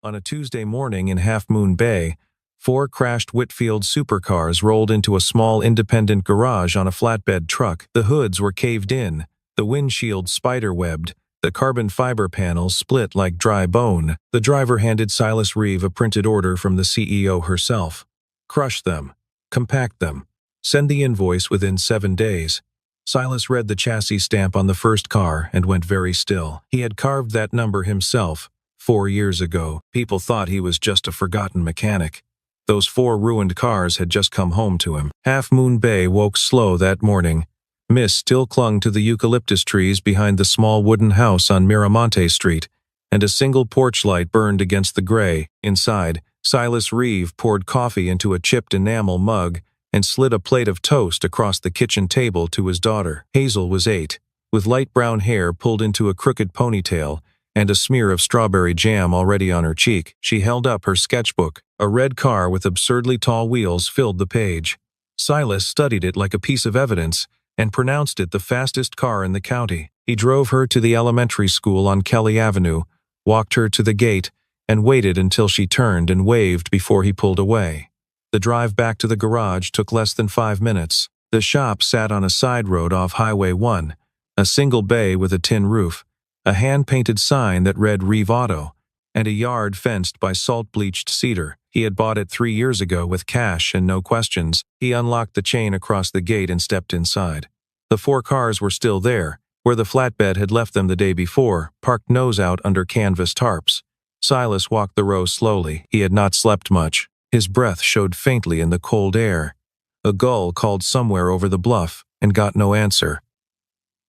On a Tuesday morning in Half Moon Bay, 4 crashed Whitfield Supercars rolled into a small independent garage on a flatbed truck. The hoods were caved in, the windshield spider-webbed, the carbon fiber panels split like dry bone. The driver handed Silas Reeve a printed order from the CEO herself. Crush them. Compact them. Send the invoice within 7 days. Silas read the chassis stamp on the first car and went very still. He had carved that number himself 4 years ago. People thought he was just a forgotten mechanic. Those 4 ruined cars had just come home to him. Half Moon Bay woke slow that morning. Mist still clung to the eucalyptus trees behind the small wooden house on Miramonte Street, and a single porch light burned against the gray. Inside, Silas Reeve poured coffee into a chipped enamel mug and slid a plate of toast across the kitchen table to his daughter. Hazel was 8, with light brown hair pulled into a crooked ponytail and a smear of strawberry jam already on her cheek. She held up her sketchbook. A red car with absurdly tall wheels filled the page. Silas studied it like a piece of evidence and pronounced it the fastest car in the county. He drove her to the elementary school on Kelly Avenue, walked her to the gate, and waited until she turned and waved before he pulled away. The drive back to the garage took less than 5 minutes. The shop sat on a side road off Highway 1, a single bay with a tin roof, a hand-painted sign that read Reeve Auto, and a yard fenced by salt-bleached cedar. He had bought it 3 years ago with cash and no questions. He unlocked the chain across the gate and stepped inside. The 4 cars were still there, where the flatbed had left them the day before, parked nose out under canvas tarps. Silas walked the row slowly. He had not slept much. His breath showed faintly in the cold air. A gull called somewhere over the bluff and got no answer.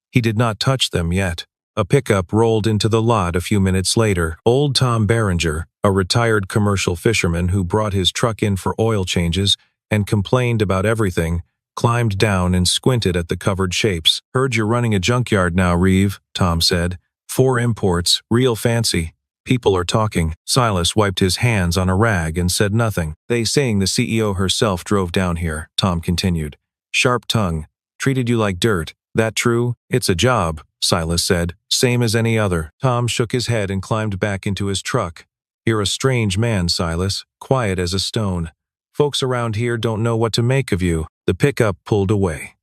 He did not touch them yet. A pickup rolled into the lot a few minutes later. Old Tom Barringer, a retired commercial fisherman who brought his truck in for oil changes and complained about everything, climbed down and squinted at the covered shapes. "Heard you're running a junkyard now, Reeve," Tom said. "4 imports, real fancy. People are talking." Silas wiped his hands on a rag and said nothing. "They saying the CEO herself drove down here," Tom continued. "Sharp tongue. Treated you like dirt. That true?" "It's a job," Silas said. "Same as any other." Tom shook his head and climbed back into his truck. "You're a strange man, Silas. Quiet as a stone. Folks around here don't know what to make of you." The pickup pulled away.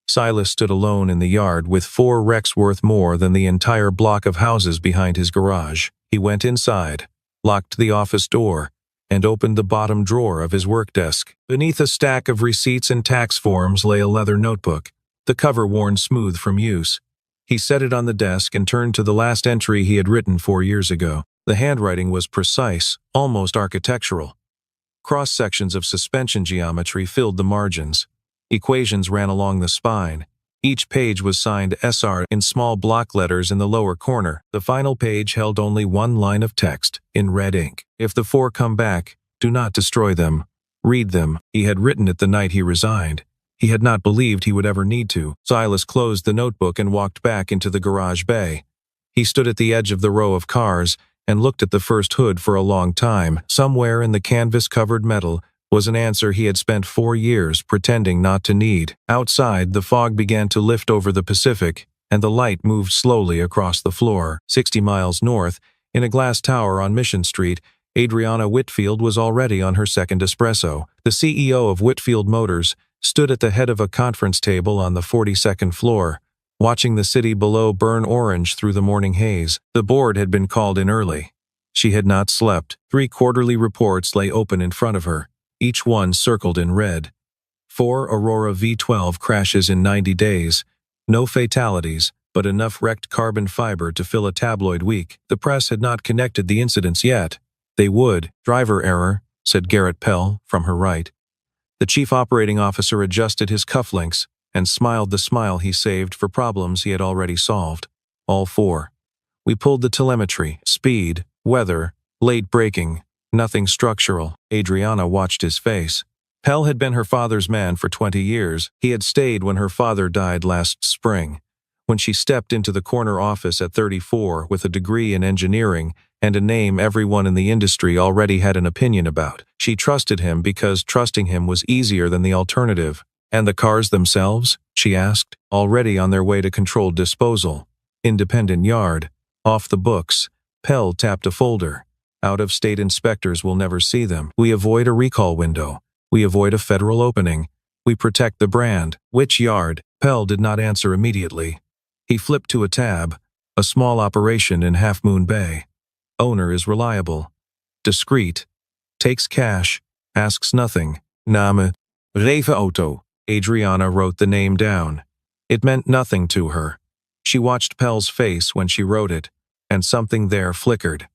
Silas stood alone in the yard with 4 wrecks worth more than the entire block of houses behind his garage. He went inside, locked the office door, and opened the bottom drawer of his work desk. Beneath a stack of receipts and tax forms lay a leather notebook, the cover worn smooth from use. He set it on the desk and turned to the last entry he had written 4 years ago. The handwriting was precise, almost architectural. Cross-sections of suspension geometry filled the margins. Equations ran along the spine. Each page was signed SR in small block letters in the lower corner. The final page held only 1 line of text, in red ink. "If the 4 come back, do not destroy them. Read them." He had written it the night he resigned. He had not believed he would ever need to. Silas closed the notebook and walked back into the garage bay. He stood at the edge of the row of cars and looked at the first hood for a long time. Somewhere in the canvas-covered metal was an answer he had spent 4 years pretending not to need. Outside, the fog began to lift over the Pacific, and the light moved slowly across the floor. 60 miles north, in a glass tower on Mission Street, Adriana Whitfield was already on her second espresso. The CEO of Whitfield Motors stood at the head of a conference table on the 42nd floor, watching the city below burn orange through the morning haze. The board had been called in early. She had not slept. 3 quarterly reports lay open in front of her, each one circled in red. 4 Aurora V12 crashes in 90 days. No fatalities, but enough wrecked carbon fiber to fill a tabloid week. The press had not connected the incidents yet. They would. "Driver error," said Garrett Pell, from her right. The chief operating officer adjusted his cufflinks and smiled the smile he saved for problems he had already solved. "All 4. We pulled the telemetry. Speed, weather, late braking. Nothing structural." Adriana watched his face. Pell had been her father's man for 20 years. He had stayed when her father died last spring. When she stepped into the corner office at 34 with a degree in engineering and a name everyone in the industry already had an opinion about, she trusted him because trusting him was easier than the alternative. "And the cars themselves?" she asked. "Already on their way to controlled disposal. Independent yard. Off the books." Pell tapped a folder. Out-of-state inspectors will never see them. We avoid a recall window. We avoid a federal opening. We protect the brand. Which yard? Pell did not answer immediately. He flipped to a tab. A small operation in Half Moon Bay. Owner is reliable. Discreet. Takes cash. Asks nothing. Name. Reve Auto. Adriana wrote the name down. It meant nothing to her. She watched Pell's face when she wrote it, and something there flickered.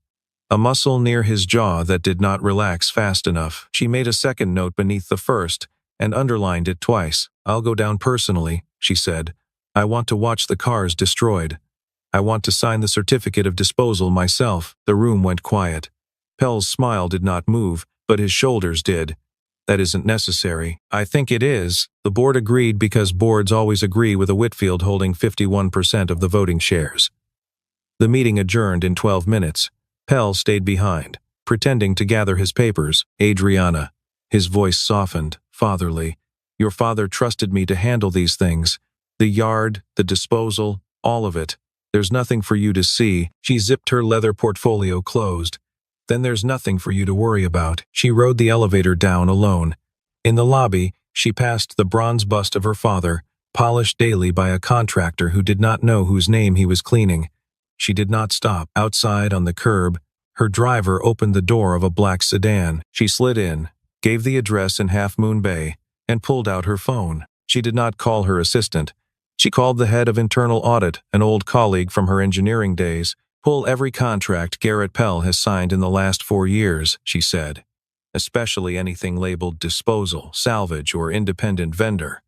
A muscle near his jaw that did not relax fast enough. She made a second note beneath the first, and underlined it twice. I'll go down personally, she said. I want to watch the cars destroyed. I want to sign the certificate of disposal myself. The room went quiet. Pell's smile did not move, but his shoulders did. That isn't necessary. I think it is. The board agreed because boards always agree with a Whitfield holding 51% of the voting shares. The meeting adjourned in 12 minutes. Pell stayed behind, pretending to gather his papers. Adriana. His voice softened, fatherly. Your father trusted me to handle these things. The yard, the disposal, all of it. There's nothing for you to see. She zipped her leather portfolio closed. Then there's nothing for you to worry about. She rode the elevator down alone. In the lobby, she passed the bronze bust of her father, polished daily by a contractor who did not know whose name he was cleaning. She did not stop. Outside on the curb, her driver opened the door of a black sedan. She slid in, gave the address in Half Moon Bay, and pulled out her phone. She did not call her assistant. She called the head of internal audit, an old colleague from her engineering days. Pull every contract Garrett Pell has signed in the last 4 years, she said. Especially anything labeled disposal, salvage, or independent vendor.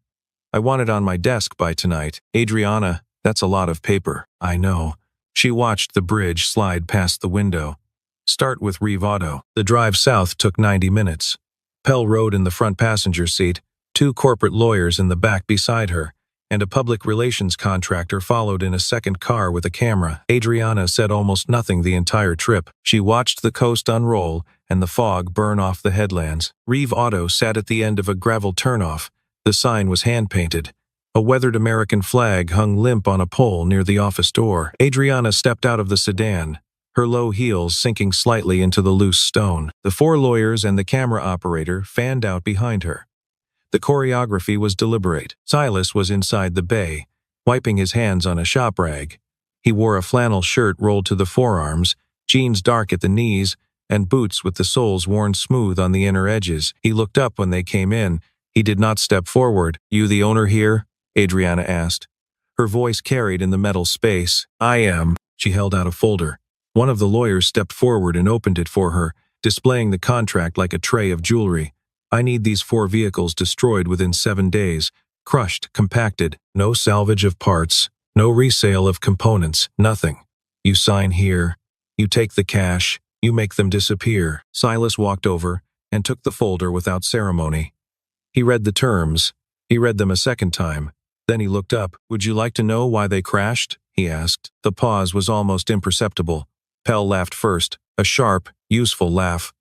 I want it on my desk by tonight. Adriana, that's a lot of paper. I know. She watched the bridge slide past the window. Start with Reeve Auto. The drive south took 90 minutes. Pell rode in the front passenger seat, 2 corporate lawyers in the back beside her, and a public relations contractor followed in a second car with a camera. Adriana said almost nothing the entire trip. She watched the coast unroll and the fog burn off the headlands. Reeve Auto sat at the end of a gravel turnoff. The sign was hand-painted. A weathered American flag hung limp on a pole near the office door. Adriana stepped out of the sedan, her low heels sinking slightly into the loose stone. The 4 lawyers and the camera operator fanned out behind her. The choreography was deliberate. Silas was inside the bay, wiping his hands on a shop rag. He wore a flannel shirt rolled to the forearms, jeans dark at the knees, and boots with the soles worn smooth on the inner edges. He looked up when they came in. He did not step forward. You the owner here? Adriana asked. Her voice carried in the metal space. I am. She held out a folder. One of the lawyers stepped forward and opened it for her, displaying the contract like a tray of jewelry. I need these 4 vehicles destroyed within 7 days, crushed, compacted, no salvage of parts, no resale of components, nothing. You sign here, you take the cash, you make them disappear. Silas walked over and took the folder without ceremony. He read the terms. He read them a second time. Then he looked up. Would you like to know why they crashed? He asked. The pause was almost imperceptible. Pell laughed first, a sharp, useful laugh.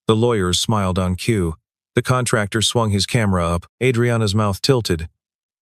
The lawyers smiled on cue. The contractor swung his camera up. Adriana's mouth tilted.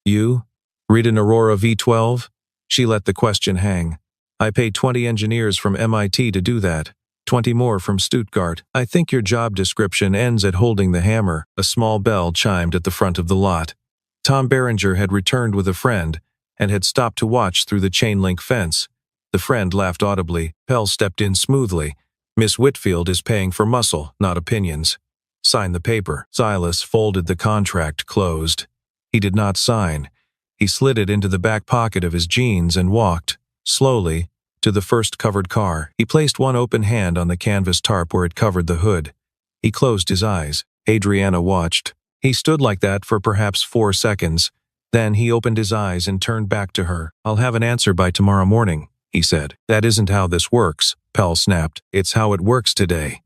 You? Read an Aurora V12? She let the question hang. I pay 20 engineers from MIT to do that. 20 more from Stuttgart. I think your job description ends at holding the hammer. A small bell chimed at the front of the lot. Tom Berenger had returned with a friend and had stopped to watch through the chain-link fence. The friend laughed audibly. Pell stepped in smoothly. Miss Whitfield is paying for muscle, not opinions. Sign the paper. Silas folded the contract closed. He did not sign. He slid it into the back pocket of his jeans and walked, slowly, to the first covered car. He placed one open hand on the canvas tarp where it covered the hood. He closed his eyes. Adriana watched. He stood like that for perhaps 4 seconds. Then he opened his eyes and turned back to her. I'll have an answer by tomorrow morning, he said. That isn't how this works, Pell snapped. It's how it works today.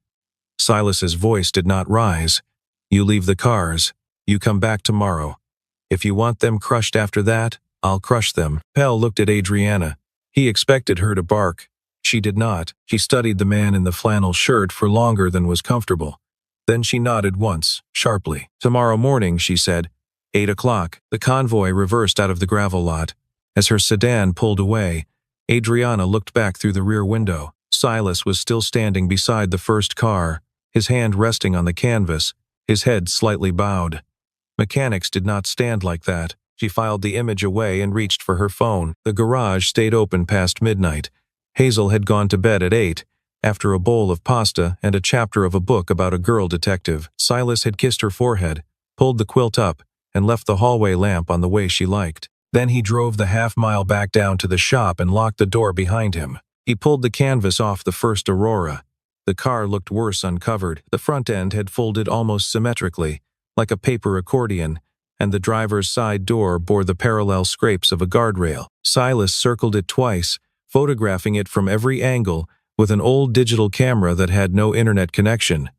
Silas's voice did not rise. You leave the cars. You come back tomorrow. If you want them crushed after that, I'll crush them. Pell looked at Adriana. He expected her to bark. She did not. She studied the man in the flannel shirt for longer than was comfortable. Then she nodded once, sharply. Tomorrow morning, she said. 8 o'clock. The convoy reversed out of the gravel lot. As her sedan pulled away, Adriana looked back through the rear window. Silas was still standing beside the first car, his hand resting on the canvas, his head slightly bowed. Mechanics did not stand like that. She filed the image away and reached for her phone. The garage stayed open past midnight. Hazel had gone to bed at 8, after a bowl of pasta and a chapter of a book about a girl detective. Silas had kissed her forehead, pulled the quilt up, and left the hallway lamp on the way she liked. Then he drove the half-mile back down to the shop and locked the door behind him. He pulled the canvas off the first Aurora. The car looked worse uncovered. The front end had folded almost symmetrically, like a paper accordion, and the driver's side door bore the parallel scrapes of a guardrail. Silas circled it twice, photographing it from every angle with an old digital camera that had no internet connection.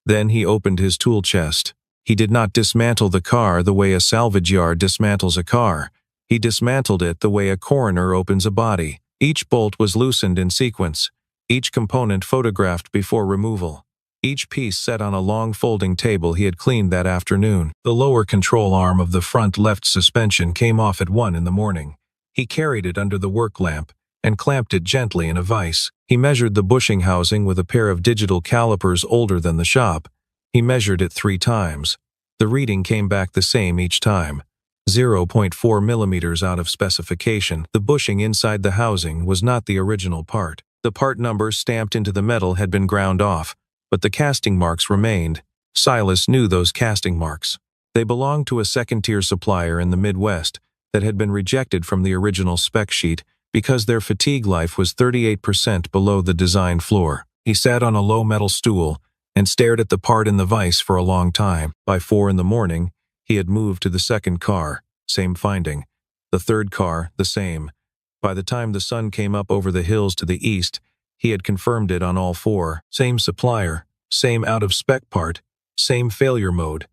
Then he opened his tool chest. He did not dismantle the car the way a salvage yard dismantles a car. He dismantled it the way a coroner opens a body. Each bolt was loosened in sequence, each component photographed before removal. Each piece set on a long folding table he had cleaned that afternoon. The lower control arm of the front left suspension came off at 1 in the morning. He carried it under the work lamp and clamped it gently in a vise. He measured the bushing housing with a pair of digital calipers older than the shop. He measured it 3 times. The reading came back the same each time. 0.4 millimeters out of specification. The bushing inside the housing was not the original part. The part number stamped into the metal had been ground off, but the casting marks remained. Silas knew those casting marks. They belonged to a second-tier supplier in the Midwest that had been rejected from the original spec sheet because their fatigue life was 38% below the design floor. He sat on a low metal stool and stared at the part in the vise for a long time. By 4 in the morning, he had moved to the second car, same finding. The third car, the same. By the time the sun came up over the hills to the east, he had confirmed it on all 4. Same supplier, same out-of-spec part, same failure mode.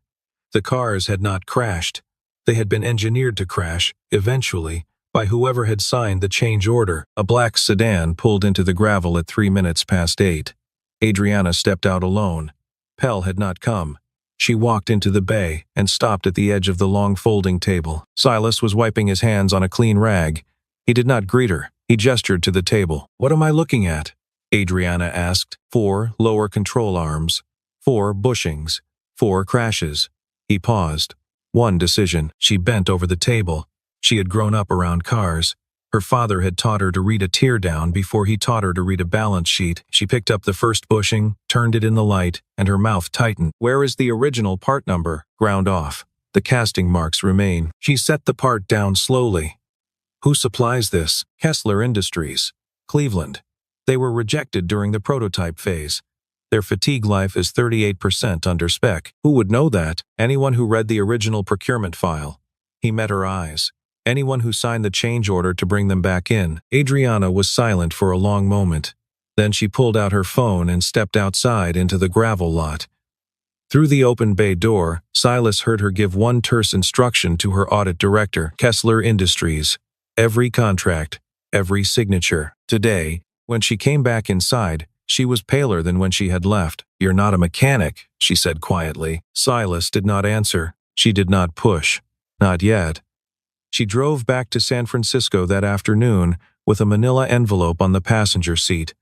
The cars had not crashed. They had been engineered to crash, eventually, by whoever had signed the change order. A black sedan pulled into the gravel at 3 minutes past 8. Adriana stepped out alone. Pell had not come. She walked into the bay and stopped at the edge of the long folding table. Silas was wiping his hands on a clean rag. He did not greet her. He gestured to the table. "What am I looking at?" Adriana asked. 4 lower control arms, 4 bushings, 4 crashes. He paused. 1 decision. She bent over the table. She had grown up around cars. Her father had taught her to read a teardown before he taught her to read a balance sheet. She picked up the first bushing, turned it in the light, and her mouth tightened. "Where is the original part number?" "Ground off. The casting marks remain." She set the part down slowly. "Who supplies this?" "Kessler Industries, Cleveland. They were rejected during the prototype phase. Their fatigue life is 38% under spec." "Who would know that?" "Anyone who read the original procurement file." He met her eyes. "Anyone who signed the change order to bring them back in." Adriana was silent for a long moment. Then she pulled out her phone and stepped outside into the gravel lot. Through the open bay door, Silas heard her give one terse instruction to her audit director, Kessler Industries. Every contract, every signature. Today, when she came back inside, she was paler than when she had left. "You're not a mechanic," she said quietly. Silas did not answer. She did not push. Not yet. She drove back to San Francisco that afternoon with a manila envelope on the passenger seat,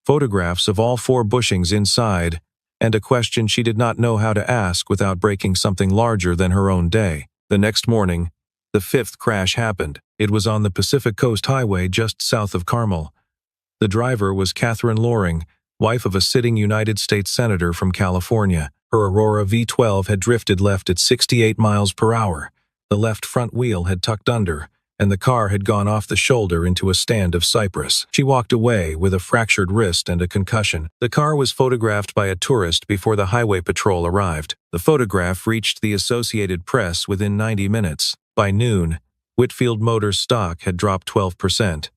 photographs of all 4 bushings inside, and a question she did not know how to ask without breaking something larger than her own day. The next morning, the 5th crash happened. It was on the Pacific Coast Highway just south of Carmel. The driver was Catherine Loring, wife of a sitting United States Senator from California. Her Aurora V12 had drifted left at 68 miles per hour. The left front wheel had tucked under, and the car had gone off the shoulder into a stand of cypress. She walked away with a fractured wrist and a concussion. The car was photographed by a tourist before the highway patrol arrived. The photograph reached the Associated Press within 90 minutes. By noon, Whitfield Motors stock had dropped 12%.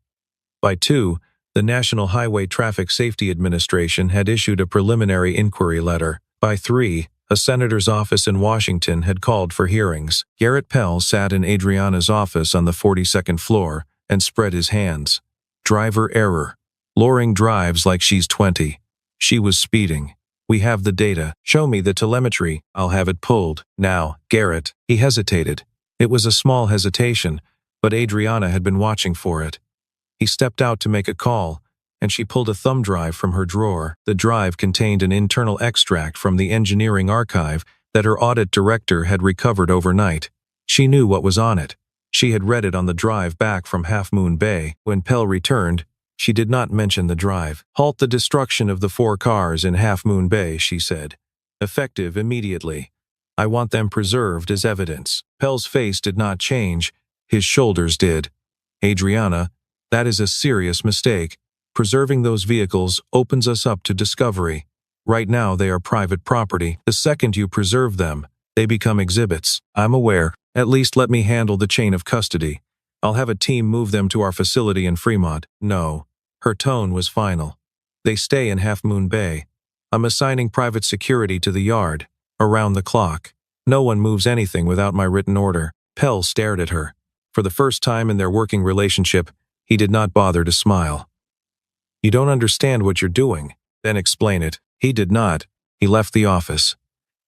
By 2, the National Highway Traffic Safety Administration had issued a preliminary inquiry letter. By 3, a senator's office in Washington had called for hearings. Garrett Pell sat in Adriana's office on the 42nd floor and spread his hands. "Driver error. Loring drives like she's 20. She was speeding. We have the data. Show me the telemetry. I'll have it pulled. Now, Garrett." He hesitated. It was a small hesitation, but Adriana had been watching for it. He stepped out to make a call, and she pulled a thumb drive from her drawer. The drive contained an internal extract from the engineering archive that her audit director had recovered overnight. She knew what was on it. She had read it on the drive back from Half Moon Bay. When Pell returned, she did not mention the drive. "Halt the destruction of the 4 cars in Half Moon Bay," she said. "Effective immediately. I want them preserved as evidence." Pell's face did not change. His shoulders did. "Adriana, that is a serious mistake. Preserving those vehicles opens us up to discovery. Right now they are private property. The second you preserve them, they become exhibits." "I'm aware. At least let me handle the chain of custody. I'll have a team move them to our facility in Fremont." "No." Her tone was final. "They stay in Half Moon Bay. I'm assigning private security to the yard, around the clock. No one moves anything without my written order." Pell stared at her. For the first time in their working relationship, he did not bother to smile. "You don't understand what you're doing. Then explain it." He did not. He left the office.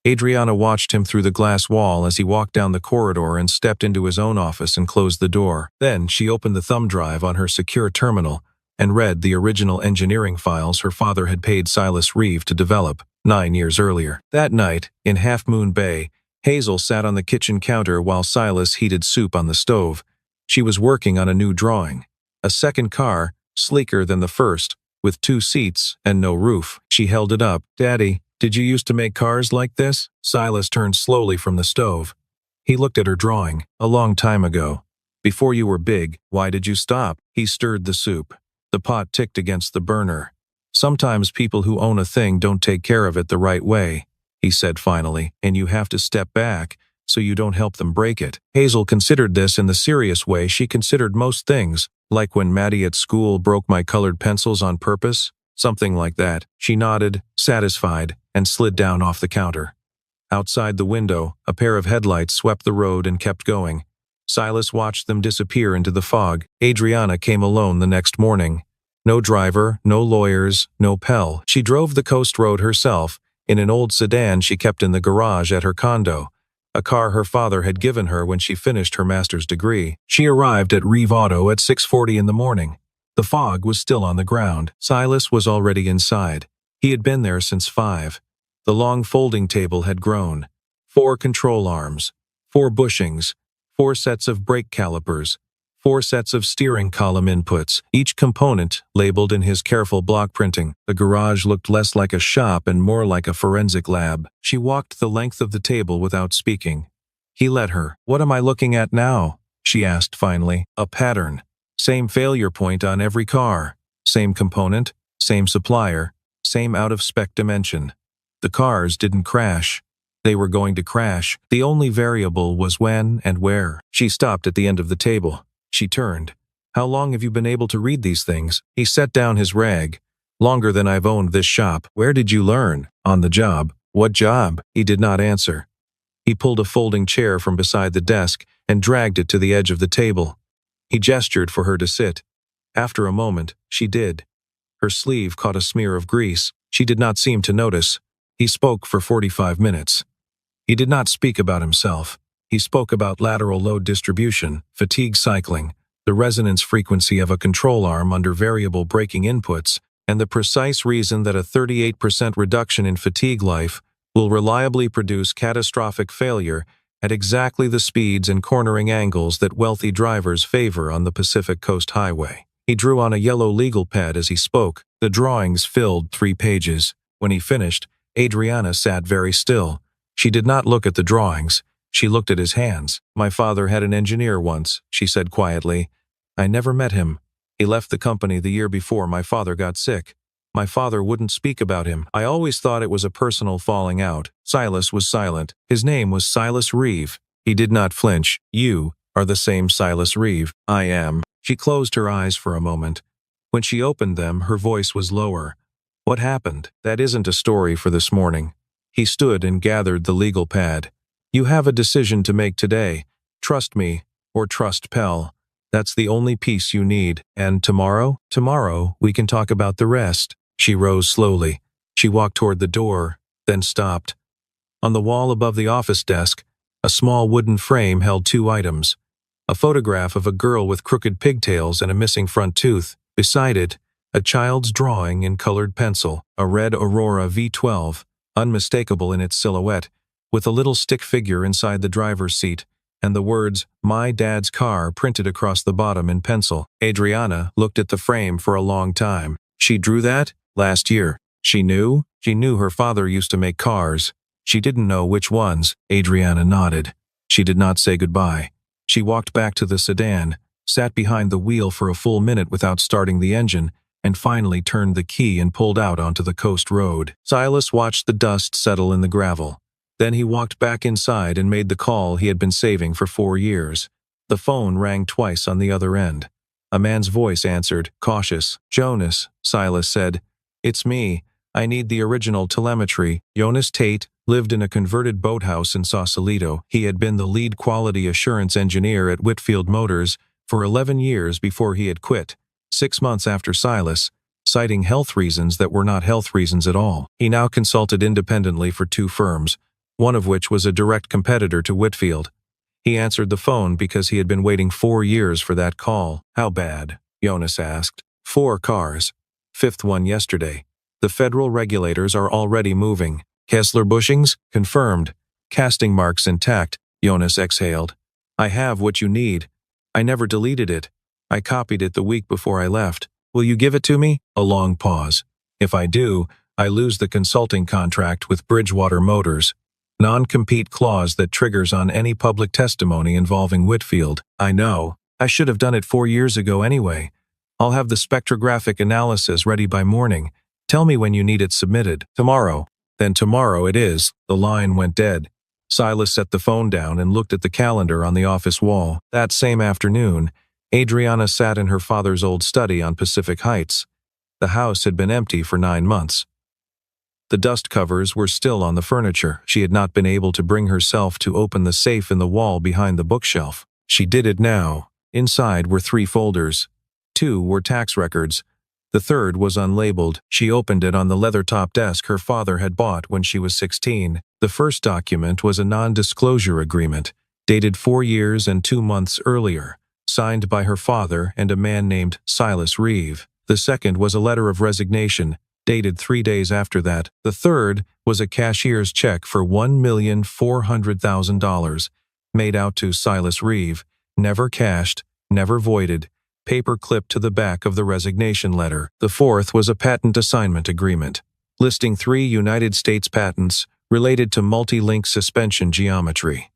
Adriana watched him through the glass wall as he walked down the corridor and stepped into his own office and closed the door. Then she opened the thumb drive on her secure terminal and read the original engineering files her father had paid Silas Reeve to develop 9 years earlier. That night, in Half Moon Bay, Hazel sat on the kitchen counter while Silas heated soup on the stove. She was working on a new drawing. A second car, sleeker than the first, with 2 seats and no roof. She held it up. "Daddy, did you used to make cars like this?" Silas turned slowly from the stove. He looked at her drawing. "A long time ago. Before you were big. Why did you stop?" He stirred the soup. The pot ticked against the burner. "Sometimes people who own a thing don't take care of it the right way," he said finally, "and you have to step back so you don't help them break it." Hazel considered this in the serious way she considered most things, like when Maddie at school broke my colored pencils on purpose, something like that. She nodded, satisfied, and slid down off the counter. Outside the window, a pair of headlights swept the road and kept going. Silas watched them disappear into the fog. Adriana came alone the next morning. No driver, no lawyers, no Pell. She drove the coast road herself, in an old sedan she kept in the garage at her condo, a car her father had given her when she finished her master's degree. She arrived at Reeve Auto at 6:40 in the morning. The fog was still on the ground. Silas was already inside. He had been there since 5. The long folding table had grown. 4 control arms, 4 bushings, 4 sets of brake calipers, 4 sets of steering column inputs, each component labeled in his careful block printing. The garage looked less like a shop and more like a forensic lab. She walked the length of the table without speaking. He let her. "What am I looking at now?" she asked finally. "A pattern. Same failure point on every car. Same component, same supplier, same out-of-spec dimension. The cars didn't crash. They were going to crash. The only variable was when and where." She stopped at the end of the table. She turned. "How long have you been able to read these things?" He set down his rag. "Longer than I've owned this shop." "Where did you learn?" "On the job." "What job?" He did not answer. He pulled a folding chair from beside the desk and dragged it to the edge of the table. He gestured for her to sit. After a moment, she did. Her sleeve caught a smear of grease. She did not seem to notice. He spoke for 45 minutes. He did not speak about himself. He spoke about lateral load distribution, fatigue cycling, the resonance frequency of a control arm under variable braking inputs, and the precise reason that a 38% reduction in fatigue life will reliably produce catastrophic failure at exactly the speeds and cornering angles that wealthy drivers favor on the Pacific Coast Highway. He drew on a yellow legal pad as he spoke. The drawings filled 3 pages. When he finished, Adriana sat very still. She did not look at the drawings. She looked at his hands. "My father had an engineer once," she said quietly. "I never met him. He left the company the year before my father got sick. My father wouldn't speak about him. I always thought it was a personal falling out." Silas was silent. His name was Silas Reeve. He did not flinch. "You are the same Silas Reeve." "I am." She closed her eyes for a moment. When she opened them, her voice was lower. "What happened? That isn't a story for this morning." He stood and gathered the legal pad. "You have a decision to make today. Trust me, or trust Pell. That's the only piece you need. And tomorrow? Tomorrow, we can talk about the rest." She rose slowly. She walked toward the door, then stopped. On the wall above the office desk, a small wooden frame held 2 items. A photograph of a girl with crooked pigtails and a missing front tooth. Beside it, A child's drawing in colored pencil, a red Aurora V12, unmistakable in its silhouette, with a little stick figure inside the driver's seat, and the words, "My Dad's Car," printed across the bottom in pencil. Adriana looked at the frame for a long time. She drew that? Last year. She knew? She knew her father used to make cars. She didn't know which ones. Adriana nodded. She did not say goodbye. She walked back to the sedan, sat behind the wheel for a full minute without starting the engine, and finally turned the key and pulled out onto the coast road. Silas watched the dust settle in the gravel. Then he walked back inside and made the call he had been saving for 4 years. The phone rang twice on the other end. A man's voice answered, cautious. "Jonas," Silas said. "It's me. I need the original telemetry." Jonas Tate lived in a converted boathouse in Sausalito. He had been the lead quality assurance engineer at Whitfield Motors for 11 years before he had quit, 6 months after Silas, citing health reasons that were not health reasons at all. He now consulted independently for 2 firms, one of which was a direct competitor to Whitfield. He answered the phone because he had been waiting 4 years for that call. "How bad?" Jonas asked. 4 cars. 5th one yesterday. The federal regulators are already moving. Kessler bushings? Confirmed. Casting marks intact, Jonas exhaled. "I have what you need. I never deleted it. I copied it the week before I left. Will you give it to me?" A long pause. "If I do, I lose the consulting contract with Bridgewater Motors. Non-compete clause that triggers on any public testimony involving Whitfield." "I know. I should have done it 4 years ago anyway. I'll have the spectrographic analysis ready by morning. Tell me when you need it submitted." "Tomorrow." "Then tomorrow it is." The line went dead. Silas set the phone down and looked at the calendar on the office wall. That same afternoon, Adriana sat in her father's old study on Pacific Heights. The house had been empty for 9 months. The dust covers were still on the furniture. She had not been able to bring herself to open the safe in the wall behind the bookshelf. She did it now. Inside were 3 folders. 2 were tax records. The third was unlabeled. She opened it on the leather-top desk her father had bought when she was 16. The first document was a non-disclosure agreement, dated 4 years and 2 months earlier, signed by her father and a man named Silas Reeve. The second was a letter of resignation, dated 3 days after that. The third was a cashier's check for $1,400,000, made out to Silas Reeve, never cashed, never voided, paper clipped to the back of the resignation letter. The fourth was a patent assignment agreement, listing 3 United States patents related to multi-link suspension geometry.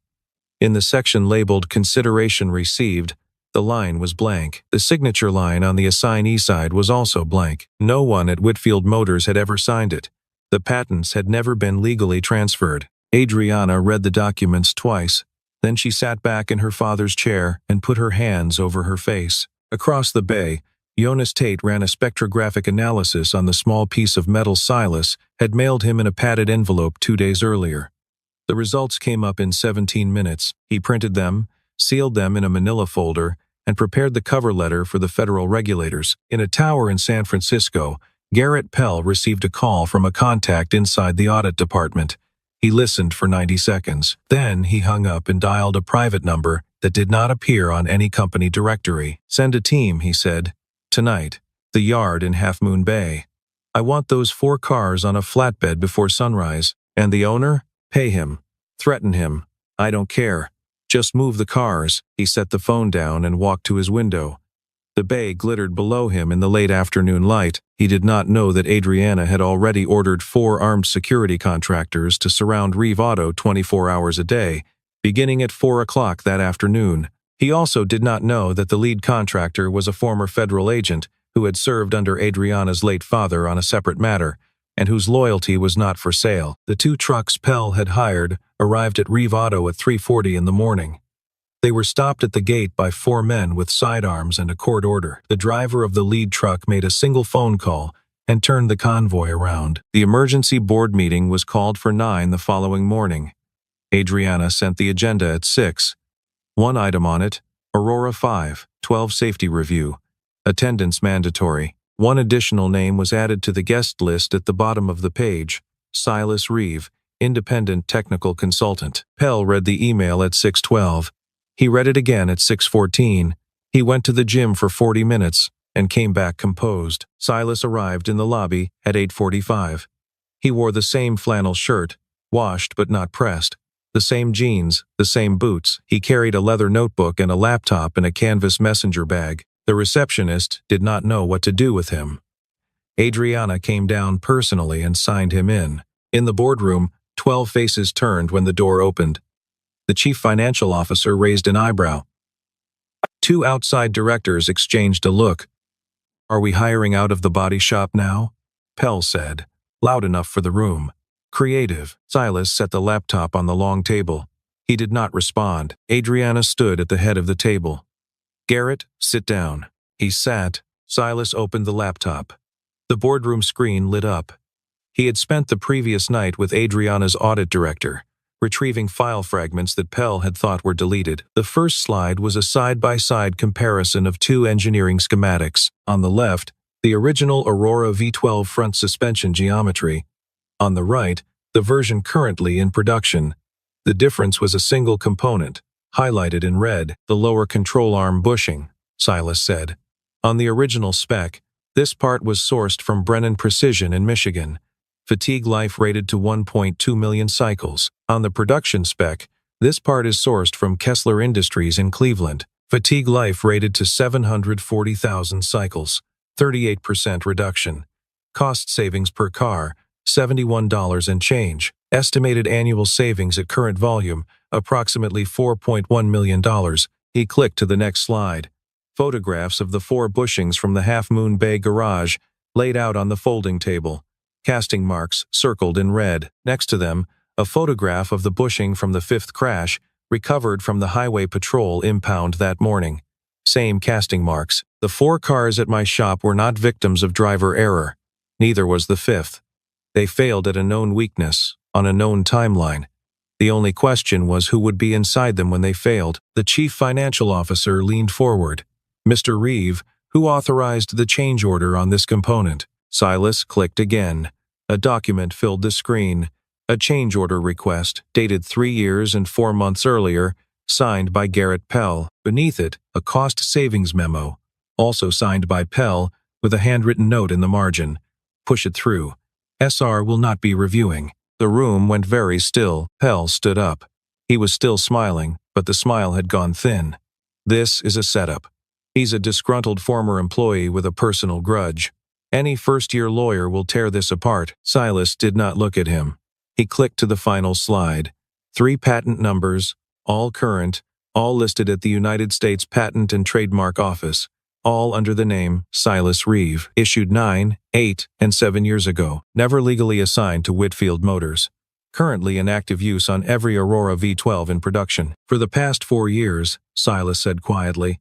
In the section labeled Consideration Received, the line was blank. The signature line on the assignee side was also blank. No one at Whitfield Motors had ever signed it. The patents had never been legally transferred. Adriana read the documents twice. Then she sat back in her father's chair and put her hands over her face. Across the bay, Jonas Tate ran a spectrographic analysis on the small piece of metal Silas had mailed him in a padded envelope 2 days earlier. The results came up in 17 minutes. He printed them, sealed them in a manila folder, and prepared the cover letter for the federal regulators. In a tower in San Francisco, Garrett Pell received a call from a contact inside the audit department. He listened for 90 seconds. Then he hung up and dialed a private number that did not appear on any company directory. "Send a team," he said. "Tonight. The yard in Half Moon Bay. I want those 4 cars on a flatbed before sunrise. And the owner? Pay him. Threaten him. I don't care. Just move the cars." He set the phone down and walked to his window. The bay glittered below him in the late afternoon light. He did not know that Adriana had already ordered 4 armed security contractors to surround Reeve Auto 24 hours a day, beginning at 4 o'clock that afternoon. He also did not know that the lead contractor was a former federal agent who had served under Adriana's late father on a separate matter, and whose loyalty was not for sale. The 2 trucks Pell had hired arrived at Reeve Auto at 3:40 in the morning. They were stopped at the gate by 4 men with sidearms and a court order. The driver of the lead truck made a single phone call and turned the convoy around. The emergency board meeting was called for 9 the following morning. Adriana sent the agenda at 6. 1 item on it, Aurora 5, 12 safety review. Attendance mandatory. 1 additional name was added to the guest list at the bottom of the page, Silas Reeve, independent technical consultant. Pell read the email at 6:12. He read it again at 6:14. He went to the gym for 40 minutes. and came back composed. Silas arrived in the lobby at 8:45. He wore the same flannel shirt, washed but not pressed, the same jeans, the same boots. He carried a leather notebook and a laptop in a canvas messenger bag. The receptionist did not know what to do with him. Adriana came down personally and signed him in. In the boardroom, 12 faces turned when the door opened. The chief financial officer raised an eyebrow. Two outside directors exchanged a look. "Are we hiring out of the body shop now?" Pell said, loud enough for the room. "Creative." Silas set the laptop on the long table. He did not respond. Adriana stood at the head of the table. "Garrett, sit down." He sat. Silas opened the laptop. The boardroom screen lit up. He had spent the previous night with Adriana's audit director, retrieving file fragments that Pell had thought were deleted. The first slide was a side-by-side comparison of two engineering schematics. On the left, the original Aurora V12 front suspension geometry. On the right, the version currently in production. The difference was a single component, highlighted in red, the lower control arm bushing, Silas said. On the original spec, this part was sourced from Brennan Precision in Michigan. Fatigue life rated to 1.2 million cycles. On the production spec, this part is sourced from Kessler Industries in Cleveland. Fatigue life rated to 740,000 cycles, 38% reduction. Cost savings per car, $71 and change. Estimated annual savings at current volume, approximately $4.1 million. He clicked to the next slide. Photographs of the 4 bushings from the Half Moon Bay garage, laid out on the folding table. Casting marks, circled in red. Next to them, a photograph of the bushing from the 5th crash, recovered from the highway patrol impound that morning. Same casting marks. The 4 cars at my shop were not victims of driver error. Neither was the 5th. They failed at a known weakness, on a known timeline. The only question was who would be inside them when they failed. The chief financial officer leaned forward. "Mr. Reeve, who authorized the change order on this component?" Silas clicked again. A document filled the screen. A change order request, dated 3 years and 4 months earlier, signed by Garrett Pell. Beneath it, a cost savings memo, also signed by Pell, with a handwritten note in the margin. "Push it through. SR will not be reviewing." The room went very still. Pell stood up. He was still smiling, but the smile had gone thin. "This is a setup. He's a disgruntled former employee with a personal grudge. Any first-year lawyer will tear this apart." Silas did not look at him. He clicked to the final slide. 3 patent numbers, all current, all listed at the United States Patent and Trademark Office, all under the name Silas Reeve, issued 9, 8, and 7 years ago, never legally assigned to Whitfield Motors. Currently in active use on every Aurora V12 in production. "For the past 4 years, Silas said quietly,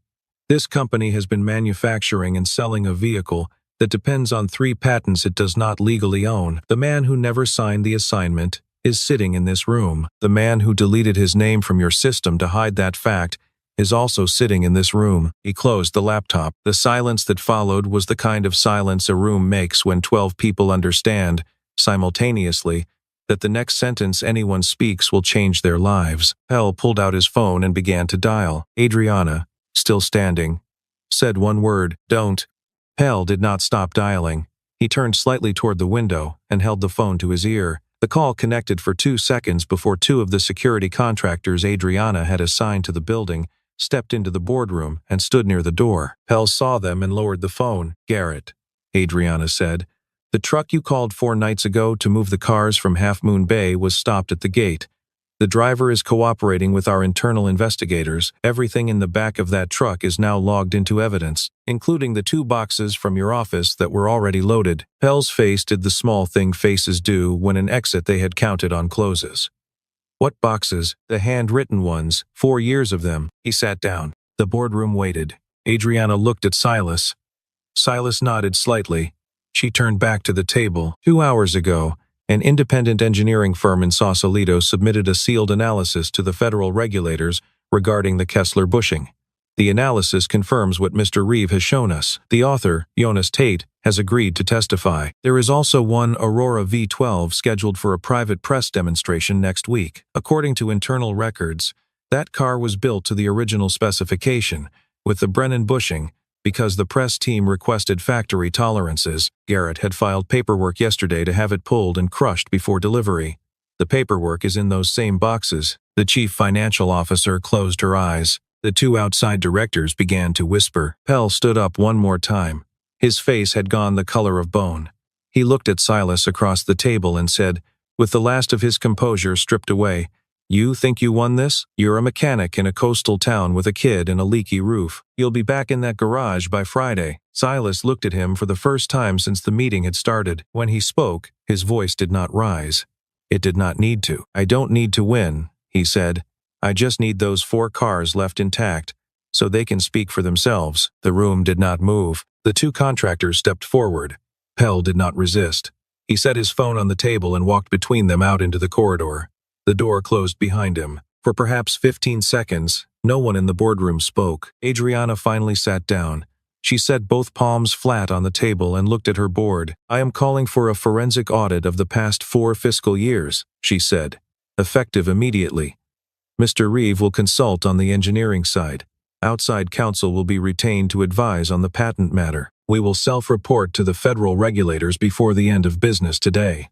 "this company has been manufacturing and selling a vehicle that depends on 3 patents it does not legally own. The man who never signed the assignment is sitting in this room. The man who deleted his name from your system to hide that fact is also sitting in this room." He closed the laptop. The silence that followed was the kind of silence a room makes when 12 people understand, simultaneously, that the next sentence anyone speaks will change their lives. Pell pulled out his phone and began to dial. Adriana, still standing, said one word, "Don't." Pell did not stop dialing. He turned slightly toward the window and held the phone to his ear. The call connected for 2 seconds before 2 of the security contractors Adriana had assigned to the building stepped into the boardroom and stood near the door. Pell saw them and lowered the phone. "Garrett," Adriana said, "the truck you called 4 nights ago to move the cars from Half Moon Bay was stopped at the gate. The driver is cooperating with our internal investigators. Everything in the back of that truck is now logged into evidence, including the 2 boxes from your office that were already loaded." Pell's face did the small thing faces do when an exit they had counted on closes. "What boxes?" "The handwritten ones, 4 years of them." He sat down. The boardroom waited. Adriana looked at Silas. Silas nodded slightly. She turned back to the table. 2 hours ago, an independent engineering firm in Sausalito submitted a sealed analysis to the federal regulators regarding the Kessler bushing. The analysis confirms what Mr. Reeve has shown us. The author, Jonas Tate, has agreed to testify. There is also one Aurora V12 scheduled for a private press demonstration next week. According to internal records, that car was built to the original specification, with the Brennan bushing, Because the press team requested factory tolerances, Garrett had filed paperwork yesterday to have it pulled and crushed before delivery. The paperwork is in those same boxes. The chief financial officer closed her eyes. The two outside directors began to whisper. Pell stood up one more time. His face had gone the color of bone. He looked at Silas across the table and said, with the last of his composure stripped away, "You think you won this? You're a mechanic in a coastal town with a kid and a leaky roof. You'll be back in that garage by Friday." Silas looked at him for the first time since the meeting had started. When he spoke, his voice did not rise. It did not need to. "I don't need to win," he said. "I just need those 4 cars left intact, so they can speak for themselves." The room did not move. The 2 contractors stepped forward. Pell did not resist. He set his phone on the table and walked between them out into the corridor. The door closed behind him. For perhaps 15 seconds, no one in the boardroom spoke. Adriana finally sat down. She set both palms flat on the table and looked at her board. "I am calling for a forensic audit of the past 4 fiscal years," she said, "effective immediately. Mr. Reeve will consult on the engineering side. Outside counsel will be retained to advise on the patent matter. We will self-report to the federal regulators before the end of business today.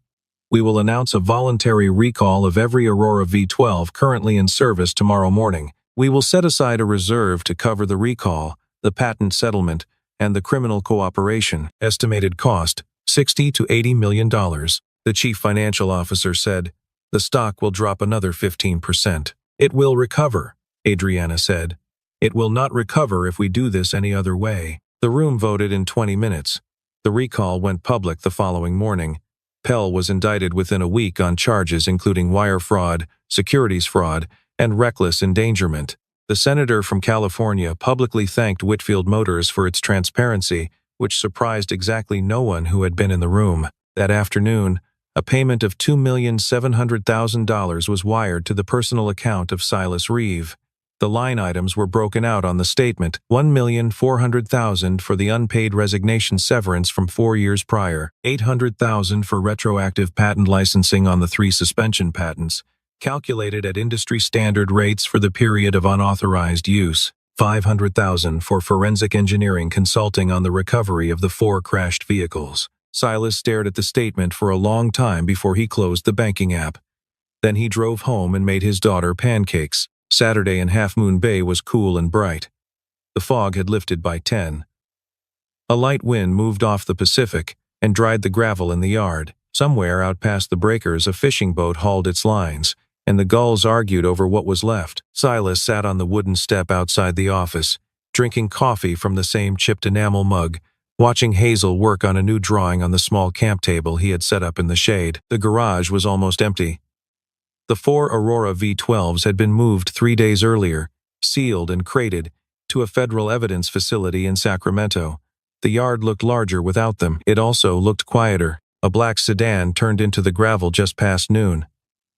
We will announce a voluntary recall of every Aurora V12 currently in service tomorrow morning. We will set aside a reserve to cover the recall, the patent settlement, and the criminal cooperation. Estimated cost, $60 to $80 million. The chief financial officer said. "The stock will drop another 15%. "It will recover," Adriana said. "It will not recover if we do this any other way." The room voted in 20 minutes. The recall went public the following morning. Pell was indicted within a week on charges including wire fraud, securities fraud, and reckless endangerment. The senator from California publicly thanked Whitfield Motors for its transparency, which surprised exactly no one who had been in the room. That afternoon, a payment of $2,700,000 was wired to the personal account of Silas Reeve. The line items were broken out on the statement: $1,400,000 for the unpaid resignation severance from 4 years prior, $800,000 for retroactive patent licensing on the 3 suspension patents, calculated at industry standard rates for the period of unauthorized use, $500,000 for forensic engineering consulting on the recovery of the 4 crashed vehicles. Silas stared at the statement for a long time before he closed the banking app. Then he drove home and made his daughter pancakes. Saturday in Half Moon Bay was cool and bright. The fog had lifted by 10. A light wind moved off the Pacific and dried the gravel in the yard. Somewhere out past the breakers a fishing boat hauled its lines, and the gulls argued over what was left. Silas sat on the wooden step outside the office, drinking coffee from the same chipped enamel mug, watching Hazel work on a new drawing on the small camp table he had set up in the shade. The garage was almost empty. The 4 Aurora V12s had been moved 3 days earlier, sealed and crated, to a federal evidence facility in Sacramento. The yard looked larger without them. It also looked quieter. A black sedan turned into the gravel just past noon.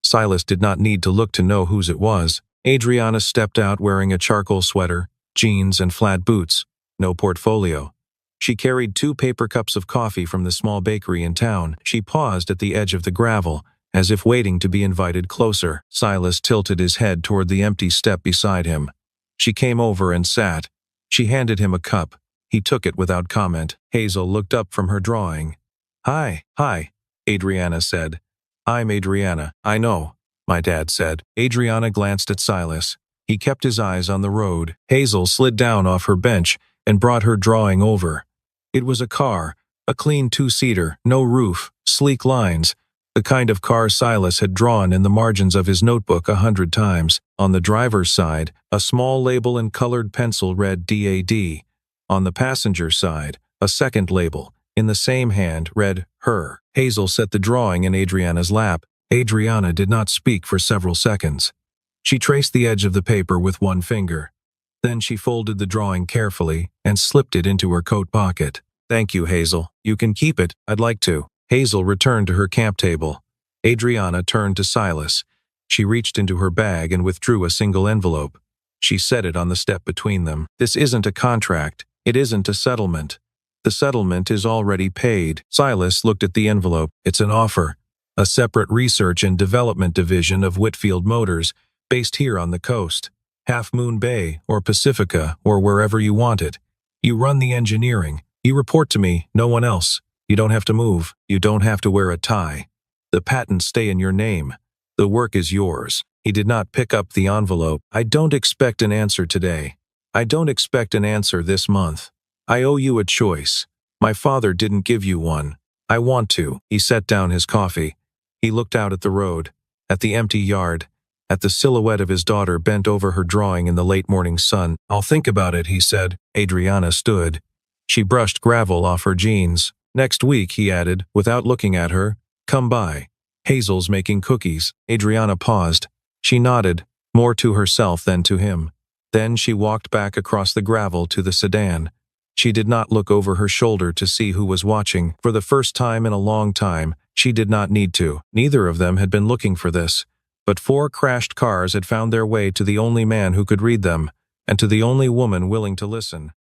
Silas did not need to look to know whose it was. Adriana stepped out wearing a charcoal sweater, jeans, and flat boots. No portfolio. She carried 2 paper cups of coffee from the small bakery in town. She paused at the edge of the gravel, as if waiting to be invited closer. Silas tilted his head toward the empty step beside him. She came over and sat. She handed him a cup. He took it without comment. Hazel looked up from her drawing. Hi, Adriana said. "I'm Adriana." "I know," my dad said. Adriana glanced at Silas. He kept his eyes on the road. Hazel slid down off her bench and brought her drawing over. It was a car, a clean 2-seater, no roof, sleek lines, the kind of car Silas had drawn in the margins of his notebook 100 times. On the driver's side, a small label in colored pencil read DAD. On the passenger side, a second label, in the same hand, read her. Hazel set the drawing in Adriana's lap. Adriana did not speak for several seconds. She traced the edge of the paper with one finger. Then she folded the drawing carefully and slipped it into her coat pocket. "Thank you, Hazel. You can keep it. I'd like to." Hazel returned to her camp table. Adriana turned to Silas. She reached into her bag and withdrew a single envelope. She set it on the step between them. "This isn't a contract. It isn't a settlement. The settlement is already paid." Silas looked at the envelope. "It's an offer. A separate research and development division of Whitfield Motors, based here on the coast. Half Moon Bay, or Pacifica, or wherever you want it. You run the engineering. You report to me, no one else. You don't have to move. You don't have to wear a tie. The patents stay in your name. The work is yours. He did not pick up the envelope. I don't expect an answer today. I don't expect an answer this month. I owe you a choice. My father didn't give you one. I want to. He set down his coffee. He looked out at the road, at the empty yard, at the silhouette of his daughter bent over her drawing in the late morning sun. I'll think about it, he said. Adriana stood. She brushed gravel off her jeans. Next week, he added, without looking at her, come by. Hazel's making cookies. Adriana paused. She nodded, more to herself than to him. Then she walked back across the gravel to the sedan. She did not look over her shoulder to see who was watching. For the first time in a long time, she did not need to. Neither of them had been looking for this. But 4 crashed cars had found their way to the only man who could read them, and to the only woman willing to listen.